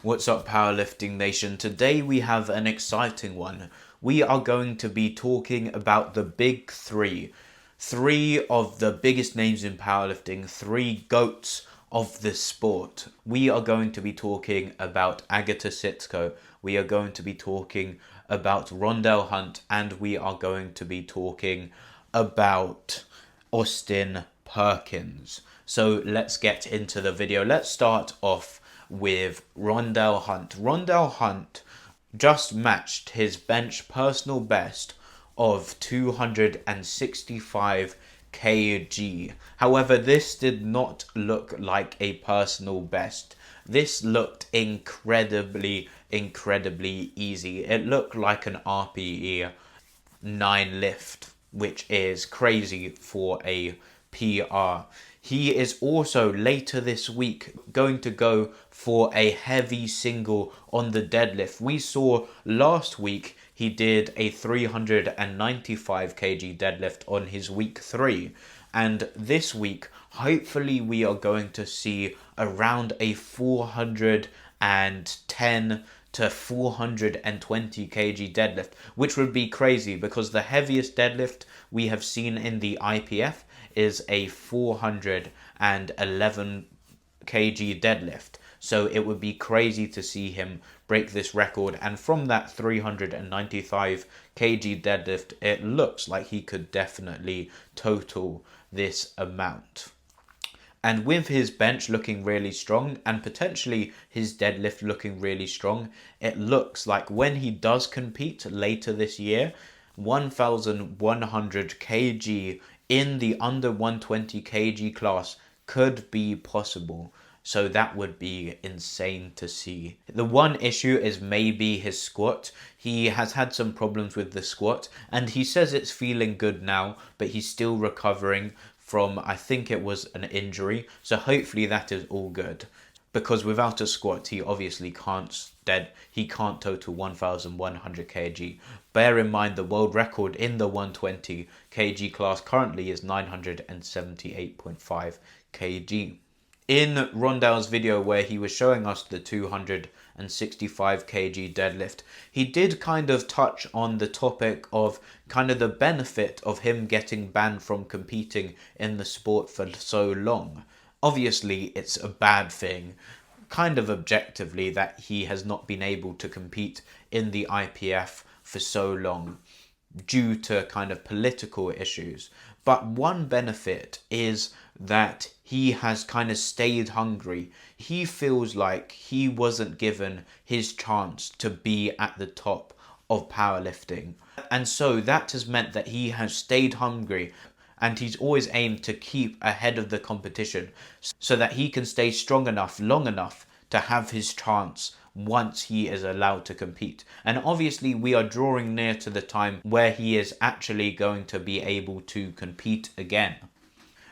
What's up, Powerlifting Nation? Today we have an exciting one. We are going to be talking about the big three. Three of the biggest names in powerlifting, three GOATs of the sport. We are going to be talking about Agata Sitko. We are going to be talking about Rondell Hunt, and we are going to be talking about Austin Perkins. So let's get into the video. Let's start off with Rondell Hunt. Rondell Hunt just matched his bench personal best of 265 kg. However, this did not look like a personal best. This looked incredibly easy. It looked like an RPE 9 lift, which is crazy for a PR. He is also later this week going to go for a heavy single on the deadlift. We saw last week he did a 395 kg deadlift on his week 3. And this week, hopefully, we are going to see around a 410 to 420 kg deadlift, which would be crazy because the heaviest deadlift we have seen in the IPF is a 411 kg deadlift. So it would be crazy to see him break this record. And from that 395 kg deadlift, it looks like he could definitely total this amount. And with his bench looking really strong and potentially his deadlift looking really strong, it looks like when he does compete later this year, 1,100 kg in the under 120 kg class could be possible. So that would be insane to see. The one issue is maybe his squat. He has had some problems with the squat and he says it's feeling good now, but he's still recovering from, I think it was an injury. So hopefully that is all good. Because without a squat, he obviously can't total 1,100 kg. Bear in mind the world record in the 120 kg class currently is 978.5 kg. In Rondell's video where he was showing us the 265 kg deadlift, he did kind of touch on the topic of kind of the benefit of him getting banned from competing in the sport for so long. Obviously, it's a bad thing, kind of objectively, that he has not been able to compete in the IPF for so long due to kind of political issues. But one benefit is that he has kind of stayed hungry. He feels like he wasn't given his chance to be at the top of powerlifting. And so that has meant that he has stayed hungry and he's always aimed to keep ahead of the competition so that he can stay strong enough, long enough to have his chance once he is allowed to compete. And obviously we are drawing near to the time where he is actually going to be able to compete again.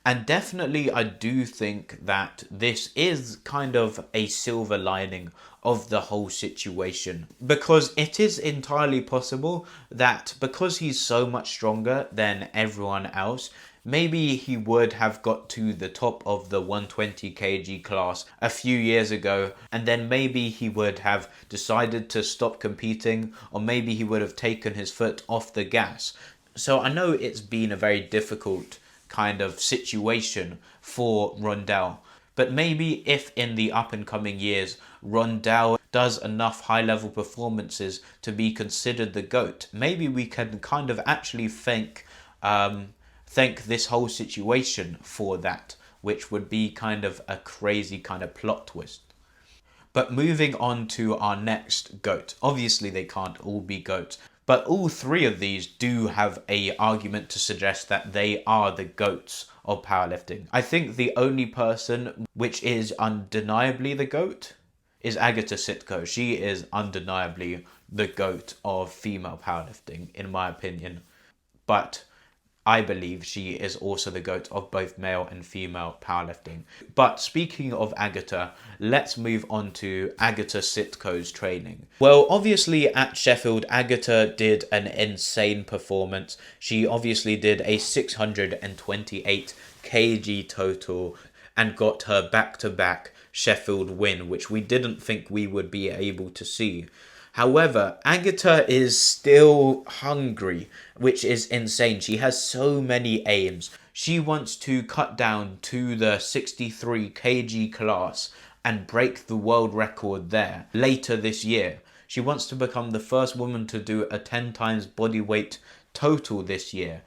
And definitely I do think that this is kind of a silver lining of the whole situation, because it is entirely possible that because he's so much stronger than everyone else, maybe he would have got to the top of the 120 kg class a few years ago, and then maybe he would have decided to stop competing, or maybe he would have taken his foot off the gas. So I know it's been a very difficult kind of situation for Rondell. But maybe if in the up and coming years Rondell does enough high level performances to be considered the GOAT, maybe we can kind of actually thank this whole situation for that, which would be kind of a crazy kind of plot twist. But moving on to our next GOAT. Obviously they can't all be GOATs, but all three of these do have a argument to suggest that they are the GOATs of powerlifting. I think the only person which is undeniably the GOAT is Agata Sitko. She is undeniably the GOAT of female powerlifting, in my opinion. But I believe she is also the GOAT of both male and female powerlifting. But speaking of Agata, let's move on to Agata Sitko's training. Well, obviously at Sheffield, Agata did an insane performance. She obviously did a 628 kg total and got her back-to-back Sheffield win, which we didn't think we would be able to see. However, Agata is still hungry, which is insane. She has so many aims. She wants to cut down to the 63 kg class and break the world record there later this year. She wants to become the first woman to do a 10 times body weight total this year.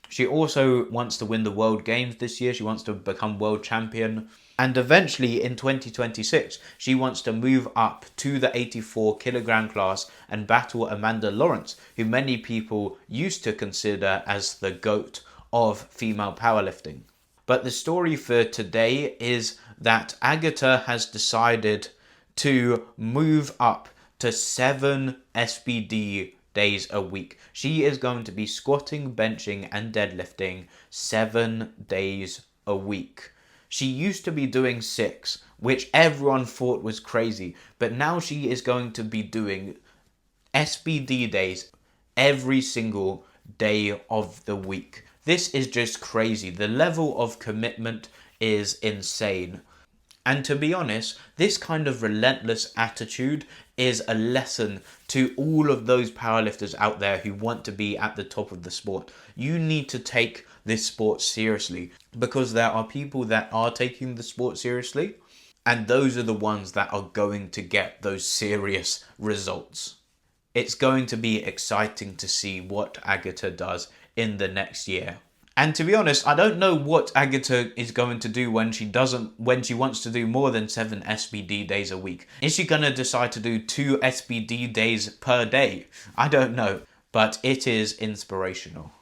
She also wants to win the World Games this year. She wants to become world champion. And eventually in 2026, she wants to move up to the 84 kilogram class and battle Amanda Lawrence, who many people used to consider as the GOAT of female powerlifting. But the story for today is that Agata has decided to move up to 7 SBD days a week. She is going to be squatting, benching, and deadlifting 7 days a week. She used to be doing 6, which everyone thought was crazy, but now she is going to be doing SBD days every single day of the week. This is just crazy. The level of commitment is insane. And to be honest, this kind of relentless attitude is a lesson to all of those powerlifters out there who want to be at the top of the sport. You need to take this sport seriously, because there are people that are taking the sport seriously, and those are the ones that are going to get those serious results. It's going to be exciting to see what Agata does in the next year. And to be honest, I don't know what Agata is going to do when she wants to do more than 7 SBD days a week. Is she going to decide to do 2 SBD days per day? I don't know, but it is inspirational.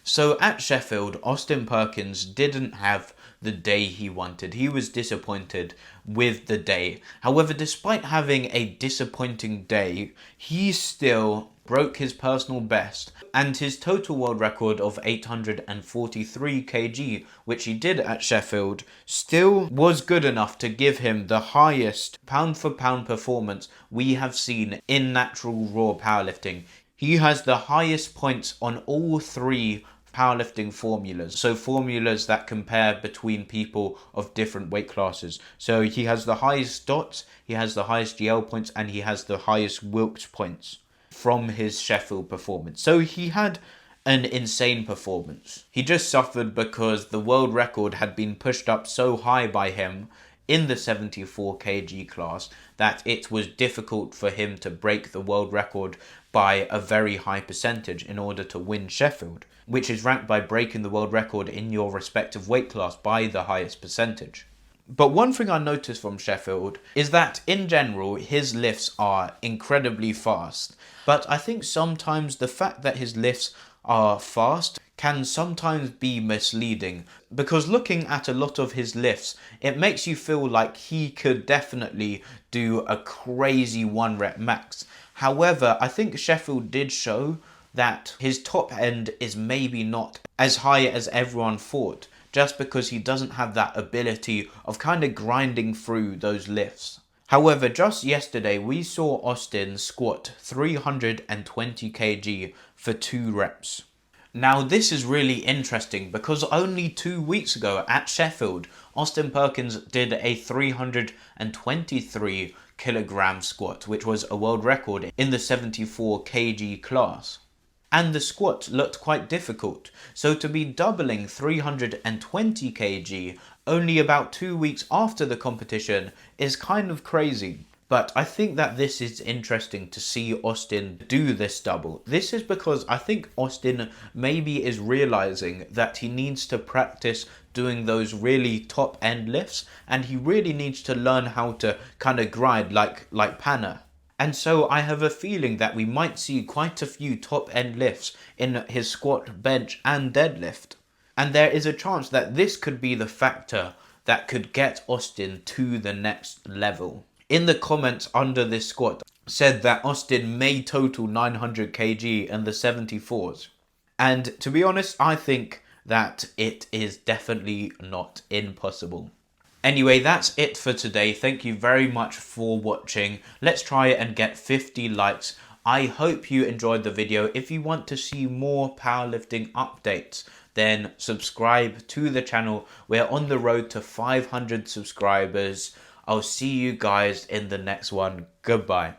So at Sheffield, Austin Perkins didn't have the day he wanted. He was disappointed with the day. However, despite having a disappointing day, he still broke his personal best, and his total world record of 843 kg, which he did at Sheffield, still was good enough to give him the highest pound for pound performance we have seen in natural raw powerlifting. He has the highest points on all 3 powerlifting formulas, so formulas that compare between people of different weight classes. So he has the highest dots, he has the highest GL points, and he has the highest Wilks points from his Sheffield performance. So he had an insane performance. He just suffered because the world record had been pushed up so high by him in the 74 kg class that it was difficult for him to break the world record by a very high percentage in order to win Sheffield, which is ranked by breaking the world record in your respective weight class by the highest percentage. But one thing I noticed from Sheffield is that in general his lifts are incredibly fast. But I think sometimes the fact that his lifts are fast can sometimes be misleading, because looking at a lot of his lifts, it makes you feel like he could definitely do a crazy 1 rep max. However, I think Sheffield did show that his top end is maybe not as high as everyone thought, just because he doesn't have that ability of kind of grinding through those lifts. However, just yesterday we saw Austin squat 320 kg for 2 reps. Now this is really interesting because only 2 weeks ago at Sheffield, Austin Perkins did a 323 kilogram squat, which was a world record in the 74 kg class. And the squat looked quite difficult, so to be doubling 320 kg only about 2 weeks after the competition is kind of crazy. But I think that this is interesting to see Austin do this double. This is because I think Austin maybe is realizing that he needs to practice doing those really top end lifts, and he really needs to learn how to kind of grind like Panna. And so I have a feeling that we might see quite a few top end lifts in his squat, bench and deadlift. And there is a chance that this could be the factor that could get Austin to the next level. In the comments under this squat said that Austin may total 900 kg in the 74s. And to be honest, I think that it is definitely not impossible. Anyway, that's it for today. Thank you very much for watching. Let's try and get 50 likes. I hope you enjoyed the video. If you want to see more powerlifting updates, then subscribe to the channel. We're on the road to 500 subscribers. I'll see you guys in the next one. Goodbye.